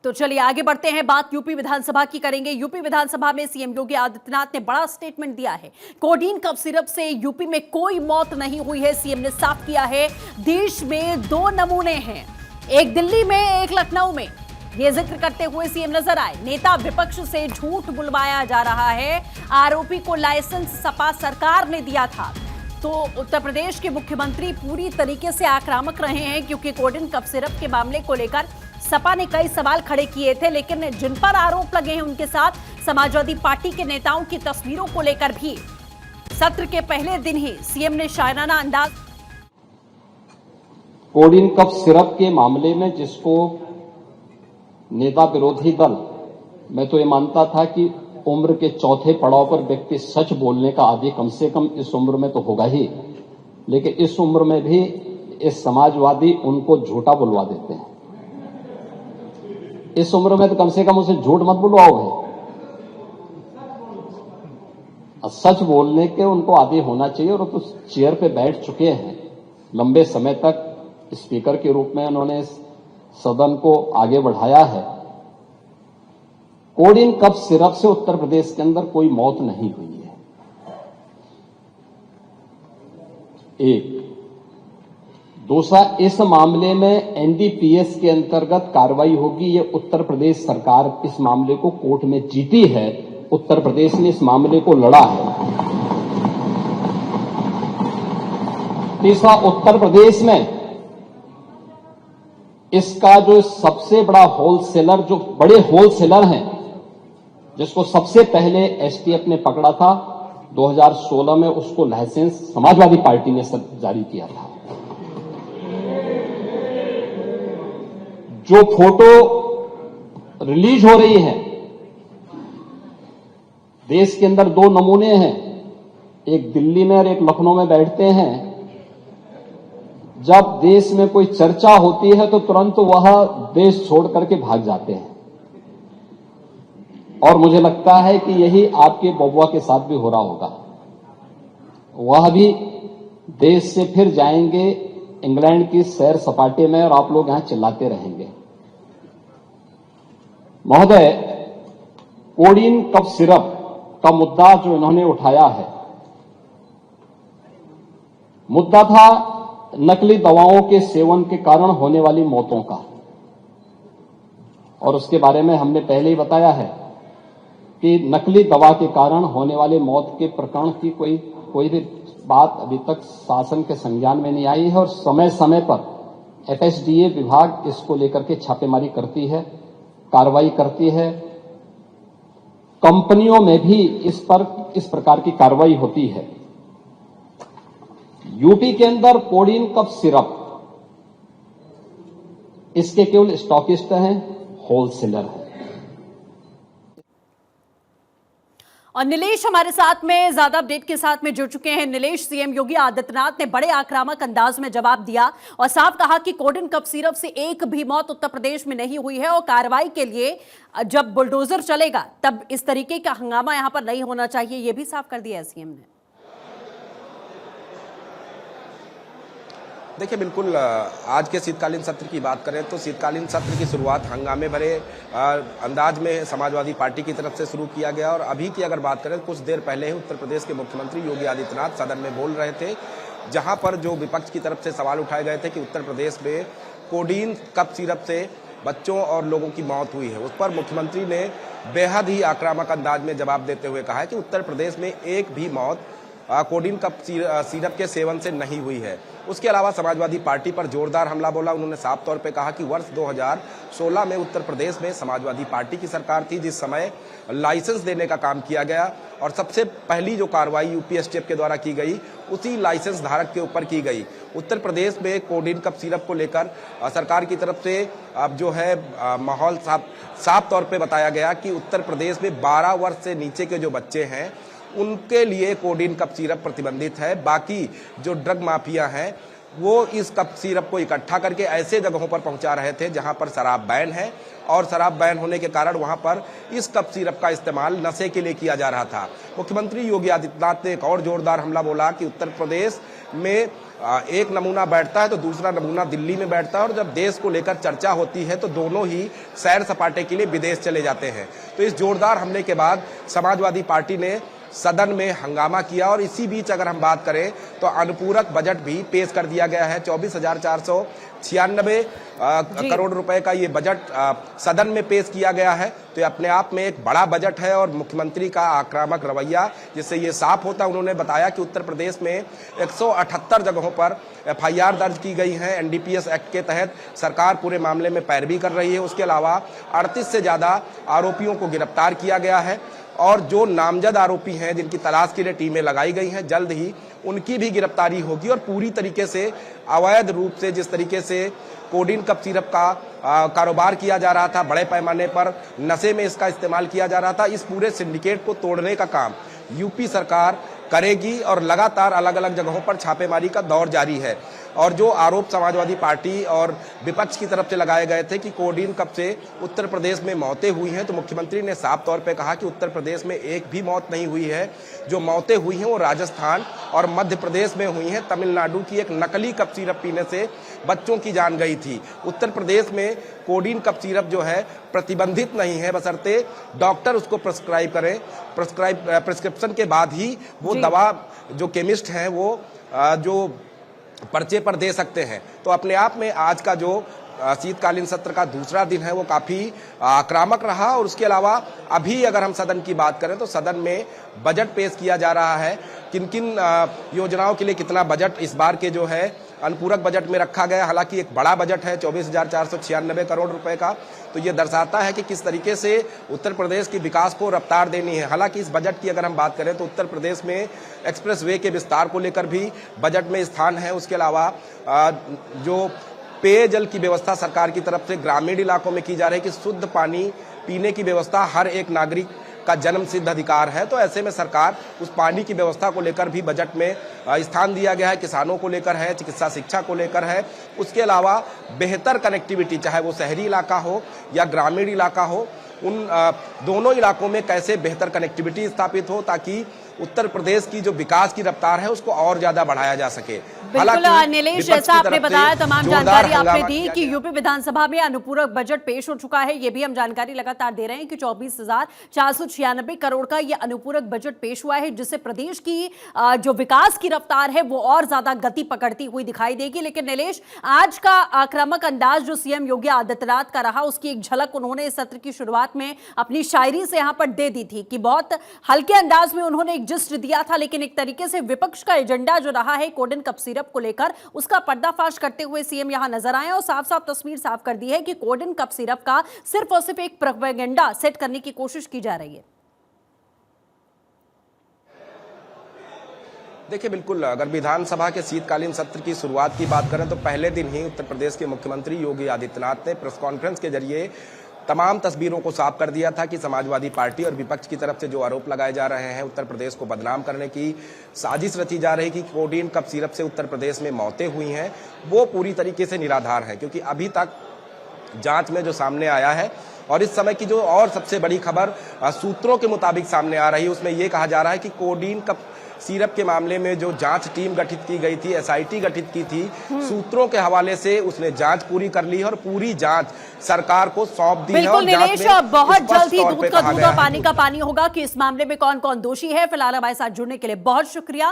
तो चलिए आगे बढ़ते हैं, बात यूपी विधानसभा की करेंगे। यूपी विधानसभा में सीएम योगी आदित्यनाथ ने बड़ा स्टेटमेंट दिया है। कोडीन कफ सिरप से यूपी में कोई मौत नहीं हुई है, सीएम ने साफ किया है। देश में 2 नमूने हैं, एक दिल्ली में, एक लखनऊ में। यह जिक्र करते हुए सीएम नजर आए। नेता विपक्ष से झूठ बुलवाया जा रहा है। आरोपी को लाइसेंस सपा सरकार ने दिया था। तो उत्तर प्रदेश के मुख्यमंत्री पूरी तरीके से आक्रामक रहे हैं, क्योंकि कोडीन कफ सिरप के मामले को लेकर सपा ने कई सवाल खड़े किए थे, लेकिन जिन पर आरोप लगे हैं उनके साथ समाजवादी पार्टी के नेताओं की तस्वीरों को लेकर भी सत्र के पहले दिन ही सीएम ने शायराना अंदाज। कोडीन कफ सिरप के मामले में जिसको नेता विरोधी दल, मैं तो ये मानता था कि उम्र के चौथे पड़ाव पर व्यक्ति सच बोलने का आदि कम से कम इस उम्र में तो होगा ही, लेकिन इस उम्र में भी इस समाजवादी उनको झूठा बुलवा देते हैं। इस उम्र में तो कम से कम उसे झूठ मत बुलवाओगे, सच बोलने के उनको आदी होना चाहिए। और तो चेयर पे बैठ चुके हैं लंबे समय तक, स्पीकर के रूप में उन्होंने सदन को आगे बढ़ाया है। कोडीन कफ सिरप से उत्तर प्रदेश के अंदर कोई मौत नहीं हुई है। एक दूसरा, इस मामले में एनडीपीएस के अंतर्गत कार्रवाई होगी। ये उत्तर प्रदेश सरकार इस मामले को कोर्ट में जीती है, उत्तर प्रदेश ने इस मामले को लड़ा है। तीसरा, उत्तर प्रदेश में इसका जो सबसे बड़ा होलसेलर, जो बड़े होलसेलर हैं, जिसको सबसे पहले एसटीएफ ने पकड़ा था 2016 में, उसको लाइसेंस समाजवादी पार्टी ने जारी किया था। जो फोटो रिलीज हो रही है, देश के अंदर 2 नमूने हैं, एक दिल्ली में और एक लखनऊ में बैठते हैं। जब देश में कोई चर्चा होती है तो तुरंत वह देश छोड़ करके भाग जाते हैं। और मुझे लगता है कि यही आपके बबुआ के साथ भी हो रहा होगा। वह भी देश से फिर जाएंगे इंग्लैंड की सैर सपाटे में, और आप लोग यहां चिल्लाते रहेंगे। महोदय, कोडीन कफ सिरप का मुद्दा जो इन्होंने उठाया है, मुद्दा था नकली दवाओं के सेवन के कारण होने वाली मौतों का। और उसके बारे में हमने पहले ही बताया है कि नकली दवा के कारण होने वाले मौत के प्रकरण की कोई भी बात अभी तक शासन के संज्ञान में नहीं आई है। और समय समय पर एफएसडीए विभाग इसको लेकर के छापेमारी करती है, कार्रवाई करती है। कंपनियों में भी इस प्रकार की कार्रवाई होती है। यूपी के अंदर कोडीन कफ सिरप इसके केवल स्टॉकिस्ट हैं, होलसेलर हैं। और नीलेश हमारे साथ में ज्यादा अपडेट के साथ में जुड़ चुके हैं। नीलेश, सीएम योगी आदित्यनाथ ने बड़े आक्रामक अंदाज में जवाब दिया और साफ कहा कि कोडीन कफ सिरप से एक भी मौत उत्तर प्रदेश में नहीं हुई है, और कार्रवाई के लिए जब बुलडोजर चलेगा तब इस तरीके का हंगामा यहां पर नहीं होना चाहिए, यह भी साफ कर दिया है सीएम ने। देखिए, बिल्कुल आज के शीतकालीन सत्र की बात करें तो शीतकालीन सत्र की शुरुआत हंगामे भरे अंदाज में समाजवादी पार्टी की तरफ से शुरू किया गया। और अभी की अगर बात करें, कुछ देर पहले ही उत्तर प्रदेश के मुख्यमंत्री योगी आदित्यनाथ सदन में बोल रहे थे, जहां पर जो विपक्ष की तरफ से सवाल उठाए गए थे कि उत्तर प्रदेश में कोडीन कफ सिरप से बच्चों और लोगों की मौत हुई है, उस पर मुख्यमंत्री ने बेहद ही आक्रामक अंदाज में जवाब देते हुए कहा है कि उत्तर प्रदेश में एक भी मौत कोडीन कफ सिरप के सेवन से नहीं हुई है। उसके अलावा समाजवादी पार्टी पर जोरदार हमला बोला। उन्होंने साफ तौर पे कहा कि वर्ष 2016 में उत्तर प्रदेश में समाजवादी पार्टी की सरकार थी, जिस समय लाइसेंस देने का काम किया गया, और सबसे पहली जो कार्रवाई यूपी एसटीएफ के द्वारा की गई उसी लाइसेंस धारक के ऊपर की गई। उत्तर प्रदेश में कोडीन कफ सिरप को लेकर सरकार की तरफ से अब जो है माहौल साफ तौर पे बताया गया कि उत्तर प्रदेश में 12 वर्ष से नीचे के जो बच्चे हैं उनके लिए कोडीन कफ सिरप प्रतिबंधित है। बाकी जो ड्रग माफिया हैं वो इस कप सिरप को इकट्ठा करके ऐसे जगहों पर पहुंचा रहे थे जहां पर शराब बैन है, और शराब बैन होने के कारण वहां पर इस कप सिरप का इस्तेमाल नशे के लिए किया जा रहा था। मुख्यमंत्री योगी आदित्यनाथ ने एक और जोरदार हमला बोला कि उत्तर प्रदेश में एक नमूना बैठता है तो दूसरा नमूना दिल्ली में बैठता है, और जब देश को लेकर चर्चा होती है तो दोनों ही सैर सपाटे के लिए विदेश चले जाते हैं। तो इस जोरदार हमले के बाद समाजवादी पार्टी ने सदन में हंगामा किया, और इसी बीच अगर हम बात करें तो अनुपूरक बजट भी पेश कर दिया गया है। 24,496 करोड़ रुपए का ये बजट सदन में पेश किया गया है। तो ये अपने आप में एक बड़ा बजट है, और मुख्यमंत्री का आक्रामक रवैया जिससे ये साफ होता है। उन्होंने बताया कि उत्तर प्रदेश में 178 जगहों पर FIR दर्ज की गई है। NDPS एक्ट के तहत सरकार पूरे मामले में पैरवी कर रही है। उसके अलावा 38 से ज्यादा आरोपियों को गिरफ्तार किया गया है, और जो नामजद आरोपी हैं जिनकी तलाश के लिए टीमें लगाई गई हैं, जल्द ही उनकी भी गिरफ्तारी होगी। और पूरी तरीके से अवैध रूप से जिस तरीके से कोडीन कप सिरप का कारोबार किया जा रहा था, बड़े पैमाने पर नशे में इसका इस्तेमाल किया जा रहा था, इस पूरे सिंडिकेट को तोड़ने का काम यूपी सरकार करेगी, और लगातार अलग अलग जगहों पर छापेमारी का दौर जारी है। और जो आरोप समाजवादी पार्टी और विपक्ष की तरफ से लगाए गए थे कि कोडीन कप से उत्तर प्रदेश में मौतें हुई हैं, तो मुख्यमंत्री ने साफ तौर पे कहा कि उत्तर प्रदेश में एक भी मौत नहीं हुई है। जो मौतें हुई हैं वो राजस्थान और मध्य प्रदेश में हुई हैं। तमिलनाडु की एक नकली कप सिरप पीने से बच्चों की जान गई थी। उत्तर प्रदेश में कोडीन कप सिरप जो है प्रतिबंधित नहीं है, बशर्ते डॉक्टर उसको प्रिस्क्राइब करें। प्रिस्क्रिप्शन के बाद ही वो दवा जो केमिस्ट हैं वो जो पर्चे पर दे सकते हैं। तो अपने आप में आज का जो शीतकालीन सत्र का दूसरा दिन है वो काफी आक्रामक रहा। और उसके अलावा अभी अगर हम सदन की बात करें तो सदन में बजट पेश किया जा रहा है। किन किन योजनाओं के लिए कितना बजट इस बार के जो है अनुपूरक बजट में रखा गया। हालांकि एक बड़ा बजट है 24,496 करोड़ रुपए का, तो ये दर्शाता है कि किस तरीके से उत्तर प्रदेश के विकास को रफ्तार देनी है। हालांकि इस बजट की अगर हम बात करें तो उत्तर प्रदेश में एक्सप्रेस वे के विस्तार को लेकर भी बजट में स्थान है। उसके अलावा जो पेयजल की व्यवस्था सरकार की तरफ से ग्रामीण इलाकों में की जा रही है कि शुद्ध पानी पीने की व्यवस्था हर एक नागरिक का जन्म सिद्ध अधिकार है। तो ऐसे में सरकार उस पानी की व्यवस्था को लेकर भी बजट में स्थान दिया गया है। किसानों को लेकर है, चिकित्सा शिक्षा को लेकर है। उसके अलावा बेहतर कनेक्टिविटी, चाहे वो शहरी इलाका हो या ग्रामीण इलाका हो, उन दोनों इलाकों में कैसे बेहतर कनेक्टिविटी स्थापित हो ताकि उत्तर प्रदेश की जो विकास की रफ्तार है उसको और ज्यादा बढ़ाया जा सके। बिल्कुल नीलेश, जैसा आपने बताया, तमाम जानकारी आपने दी कि यूपी विधानसभा में अनुपूरक बजट पेश हो चुका है। ये भी हम जानकारी लगातार दे रहे हैं कि 24,496 करोड़ का ये अनुपूरक बजट पेश हुआ है, जिससे प्रदेश की जो विकास की रफ्तार है वो और ज्यादा गति पकड़ती हुई दिखाई देगी। लेकिन नीलेश, आज का आक्रामक अंदाज जो सीएम योगी आदित्यनाथ का रहा, उसकी एक झलक उन्होंने इस सत्र की शुरुआत में अपनी शायरी से यहां पर दे दी थी कि बहुत हल्के अंदाज में उन्होंने जिस्ट दिया था, लेकिन एक तरीके से विपक्ष का एजेंडा जो रहा है कोडीन कप सिरप को लेकर, उसका पर्दाफाश करते हुए सीएम यहां नजर आए और साफ साफ तस्वीर साफ कर दी है कि कोडीन कप सिरप का सिर्फ और सिर्फ एक प्रोपेगेंडा सेट करने की कोशिश की जा रही है। देखिए, बिल्कुल अगर विधानसभा के शीतकालीन सत्र की शुरुआत की बात करें तो पहले दिन ही उत्तर प्रदेश के मुख्यमंत्री योगी आदित्यनाथ ने प्रेस कॉन्फ्रेंस के जरिए तमाम तस्वीरों को साफ कर दिया था कि समाजवादी पार्टी और विपक्ष की तरफ से जो आरोप लगाए जा रहे हैं, उत्तर प्रदेश को बदनाम करने की साजिश रची जा रही कि कोडीन कप सिरप से उत्तर प्रदेश में मौतें हुई हैं, वो पूरी तरीके से निराधार है। क्योंकि अभी तक जांच में जो सामने आया है और इस समय की जो और सबसे बड़ी खबर सूत्रों के मुताबिक सामने आ रही है, उसमें यह कहा जा रहा है कि कोडीन कप सिरप के मामले में जो जांच टीम गठित की गई थी, SIT गठित की थी, सूत्रों के हवाले से उसने जांच पूरी कर ली है और पूरी जांच सरकार को सौंप दी है। बिल्कुल नीलेश, बहुत जल्द ही दूध का दूध और पानी का पानी होगा कि इस मामले में कौन कौन दोषी है। फिलहाल हमारे साथ जुड़ने के लिए बहुत शुक्रिया।